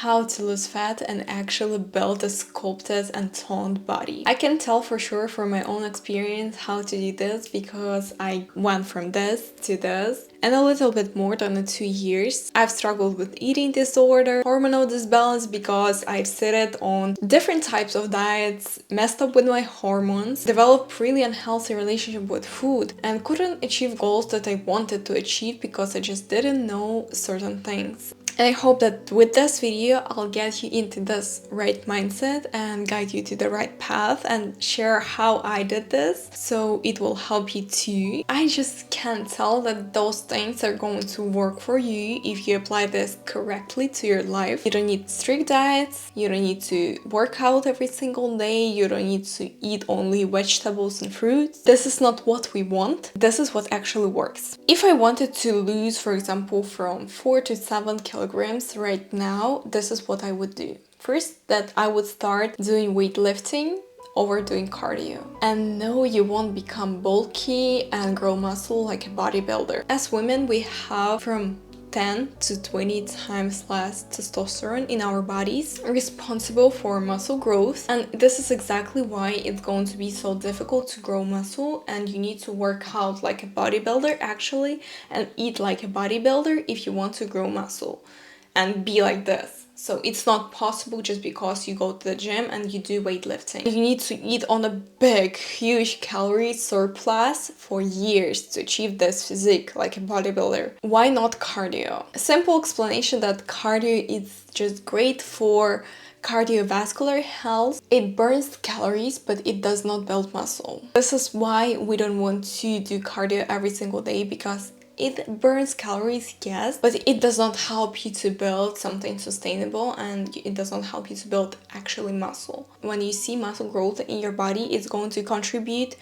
how to lose fat and actually build a sculpted and toned body. I can tell for sure from my own experience how to do this because I went from this to this in a little bit more than 2 years. I've struggled with eating disorder, hormonal disbalance because I've sat on different types of diets, messed up with my hormones, developed really unhealthy relationship with food, and couldn't achieve goals that I wanted to achieve because I just didn't know certain things. And I hope that with this video, I'll get you into this right mindset and guide you to the right path and share how I did this so it will help you too. I just can't tell that those things are going to work for you if you apply this correctly to your life. You don't need strict diets, you don't need to work out every single day, you don't need to eat only vegetables and fruits. This is not what we want, this is what actually works. If I wanted to lose, for example, from 4 to 7 kilograms right now, this is what I would do. First, that I would start doing weightlifting over doing cardio. And no, you won't become bulky and grow muscle like a bodybuilder. As women, we have from 10 to 20 times less testosterone in our bodies, responsible for muscle growth. And this is exactly why it's going to be so difficult to grow muscle, and you need to work out like a bodybuilder actually and eat like a bodybuilder if you want to grow muscle and be like this. So it's not possible just because you go to the gym and you do weightlifting. You need to eat on a big, huge calorie surplus for years to achieve this physique like a bodybuilder. Why not cardio? A simple explanation that cardio is just great for cardiovascular health. It burns calories, but it does not build muscle. This is why we don't want to do cardio every single day, because it burns calories, yes, but it does not help you to build something sustainable, and it does not help you to build actually muscle. When you see muscle growth in your body, it's going to contribute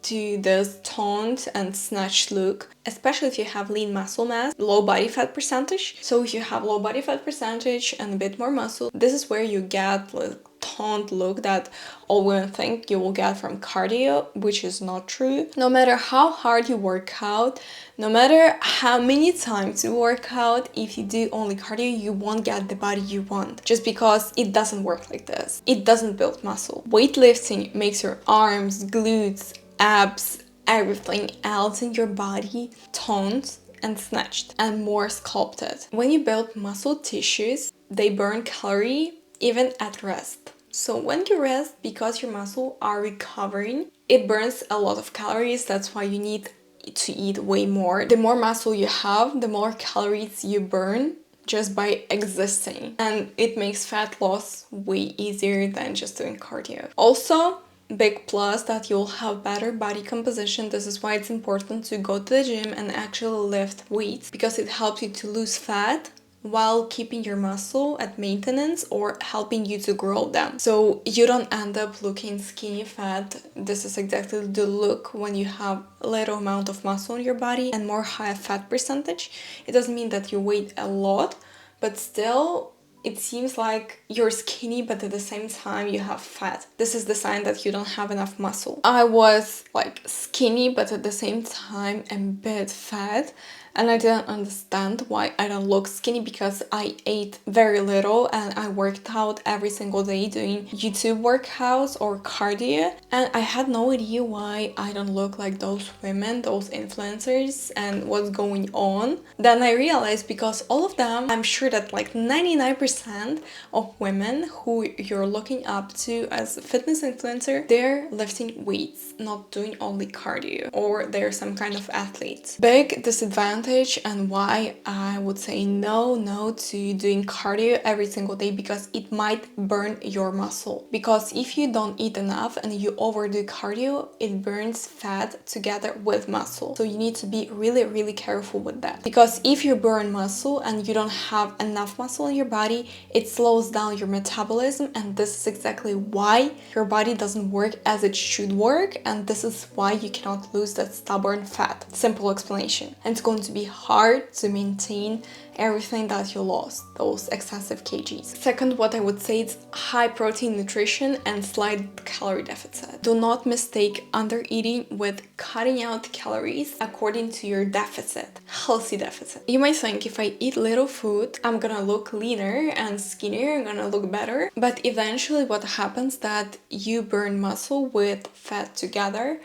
to this toned and snatched look, especially if you have lean muscle mass, low body fat percentage. So if you have low body fat percentage and a bit more muscle, this is where you get like toned look that all women think you will get from cardio, which is not true. No matter how hard you work out, no matter how many times you work out, if you do only cardio, you won't get the body you want, just because it doesn't work like this. It doesn't build muscle. Weightlifting makes your arms, glutes, abs, everything else in your body toned and snatched and more sculpted. When you build muscle tissues, they burn calorie even at rest. So when you rest, because your muscles are recovering, it burns a lot of calories. That's why you need to eat way more. The more muscle you have, the more calories you burn just by existing. And it makes fat loss way easier than just doing cardio. Also, big plus that you'll have better body composition. This is why it's important to go to the gym and actually lift weights, because it helps you to lose fat while keeping your muscle at maintenance or helping you to grow them. So you don't end up looking skinny fat. This is exactly the look when you have a little amount of muscle in your body and more high fat percentage. It doesn't mean that you weigh a lot, but still it seems like you're skinny, but at the same time you have fat. This is the sign that you don't have enough muscle. I was like skinny, but at the same time a bit fat. And I didn't understand why I don't look skinny, because I ate very little and I worked out every single day doing YouTube workouts or cardio. And I had no idea why I don't look like those women, those influencers, and what's going on. Then I realized because all of them, I'm sure that like 99% of women who you're looking up to as a fitness influencer, they're lifting weights, not doing only cardio, or they're some kind of athletes. Big disadvantage, and why I would say no to doing cardio every single day, because it might burn your muscle. Because if you don't eat enough and you overdo cardio, it burns fat together with muscle. So you need to be really careful with that, because if you burn muscle and you don't have enough muscle in your body, it slows down your metabolism, and this is exactly why your body doesn't work as it should work, and this is why you cannot lose that stubborn fat. Simple explanation. And it's going to be hard to maintain everything that you lost, those excessive kgs. Second, what I would say is high protein nutrition and slight calorie deficit. Do not mistake under eating with cutting out calories according to your deficit, healthy deficit. You might think if I eat little food, I'm gonna look leaner and skinnier, I'm gonna look better. But eventually what happens that you burn muscle with fat together.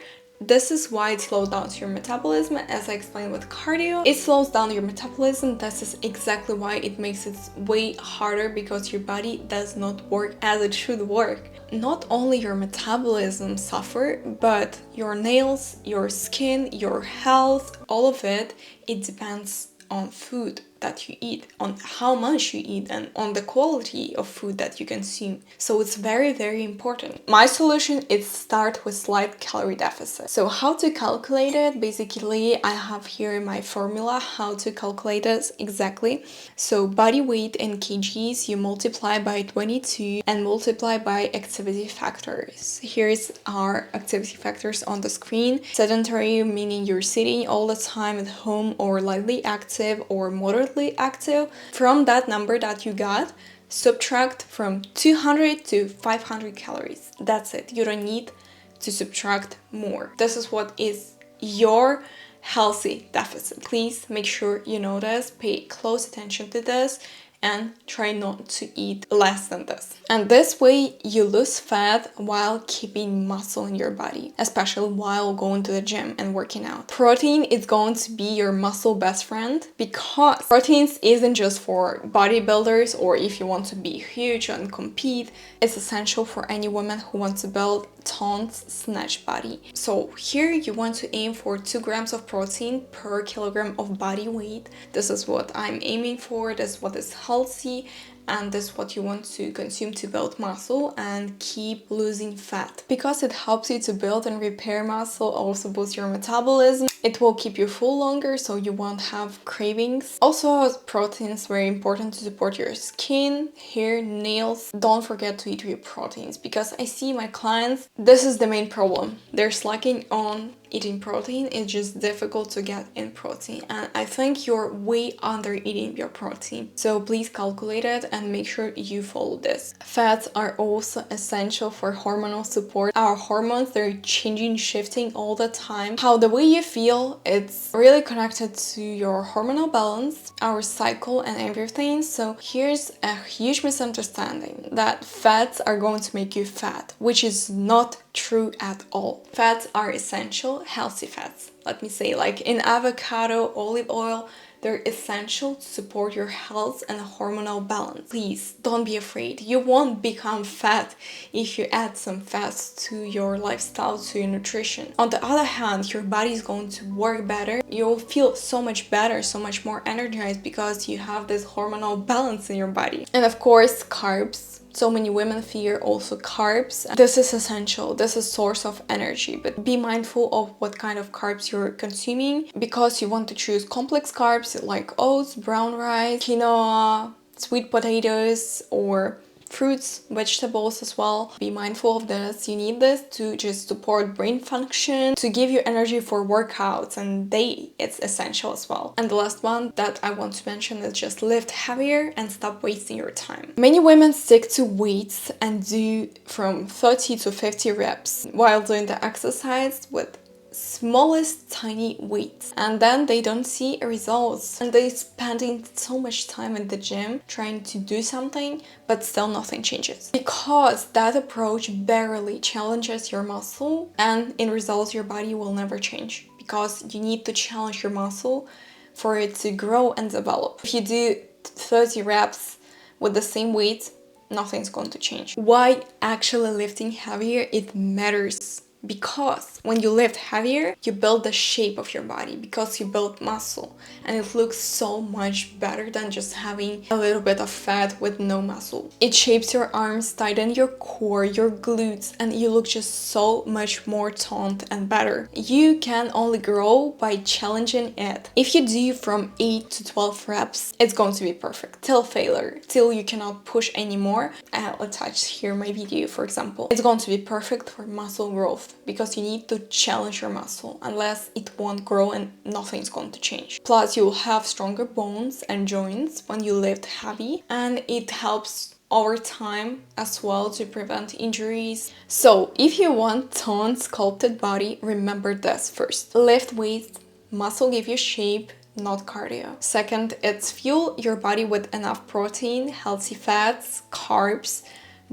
This is why it slows down your metabolism, as I explained with cardio. It slows down your metabolism. This is exactly why it makes it way harder, because your body does not work as it should work. Not only your metabolism suffer, but your nails, your skin, your health, all of it, it depends on food that you eat, on how much you eat, and on the quality of food that you consume. So it's very, very important. My solution is start with slight calorie deficit. So how to calculate it? Basically, I have here my formula how to calculate this exactly. So body weight in kgs, you multiply by 22 and multiply by activity factors. Here's our activity factors on the screen. Sedentary, meaning you're sitting all the time at home, or lightly active or moderately active. From that number that you got, subtract from 200 to 500 calories. That's it. You don't need to subtract more. This is what is your healthy deficit. Please make sure you know this, pay close attention to this, and try not to eat less than this. And this way you lose fat while keeping muscle in your body, especially while going to the gym and working out. Protein is going to be your muscle best friend, because proteins isn't just for bodybuilders or if you want to be huge and compete. It's essential for any woman who wants to build toned, snatch body. So here you want to aim for 2 grams of protein per kilogram of body weight. This is what I'm aiming for. This is what is healthy, and this is what you want to consume to build muscle and keep losing fat, because it helps you to build and repair muscle, also boost your metabolism. It will keep you full longer, so you won't have cravings. Also, protein is very important to support your skin, hair, nails. Don't forget to eat your proteins, because I see my clients, this is the main problem. They're slacking on eating protein. It's just difficult to get in protein, and I think you're way under eating your protein. So please calculate it and make sure you follow this. Fats are also essential for hormonal support. Our hormones, they're changing, shifting all the time. How the way you feel, it's really connected to your hormonal balance, our cycle, and everything. So here's a huge misunderstanding that fats are going to make you fat, which is not true at all. Fats are essential, healthy fats. Let me say, like in avocado, olive oil, they're essential to support your health and hormonal balance. Please don't be afraid. You won't become fat if you add some fats to your lifestyle, to your nutrition. On the other hand, your body is going to work better. You'll feel so much better, so much more energized, because you have this hormonal balance in your body. And of course, carbs. So many women fear also carbs. This is essential. This is source of energy, but be mindful of what kind of carbs you're consuming, because you want to choose complex carbs like oats, brown rice, quinoa, sweet potatoes, or fruits, vegetables as well. Be mindful of this. You need this to just support brain function, to give you energy for workouts and day. It's essential as well. And the last one that I want to mention is just lift heavier and stop wasting your time. Many women stick to weights and do from 30 to 50 reps while doing the exercise with smallest tiny weights, and then they don't see results, and they spending so much time at the gym trying to do something, but still nothing changes, because that approach barely challenges your muscle, and in results your body will never change, because you need to challenge your muscle for it to grow and develop. If you do 30 reps with the same weight, nothing's going to change. Why actually lifting heavier? It matters. Because when you lift heavier, you build the shape of your body, because you build muscle, and it looks so much better than just having a little bit of fat with no muscle. It shapes your arms, tightens your core, your glutes, and you look just so much more toned and better. You can only grow by challenging it. If you do from 8 to 12 reps, it's going to be perfect till failure, till you cannot push anymore. I'll attach here my video, for example. It's going to be perfect for muscle growth. lift because you need to challenge your muscle, unless it won't grow and nothing's going to change. Plus, you'll have stronger bones and joints when you lift heavy, and it helps over time as well to prevent injuries. So if you want toned, sculpted body, remember this. First, lift weights. Muscle give you shape, not cardio. Second, it's fuel your body with enough protein, healthy fats, carbs.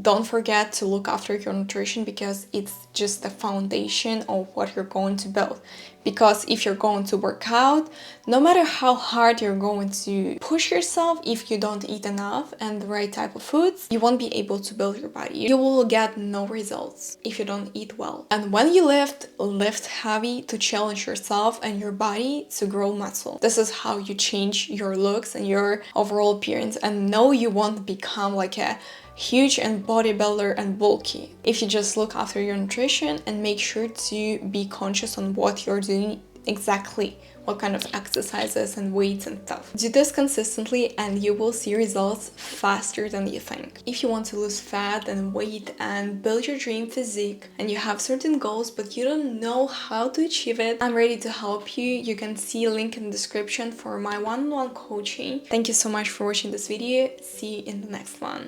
Don't forget to look after your nutrition because it's just the foundation of what you're going to build. Because if you're going to work out, no matter how hard you're going to push yourself, if you don't eat enough and the right type of foods, you won't be able to build your body. You will get no results if you don't eat well. And when you lift heavy to challenge yourself and your body to grow muscle. This is how you change your looks and your overall appearance. And no, you won't become like a huge and bodybuilder and bulky if you just look after your nutrition and make sure to be conscious on what you're doing exactly, what kind of exercises and weights and stuff. Do this consistently and you will see results faster than you think. If you want to lose fat and weight and build your dream physique and you have certain goals but you don't know how to achieve it, I'm ready to help you. You can see a link in the description for my one-on-one coaching. Thank you so much for watching this video. See you in the next one.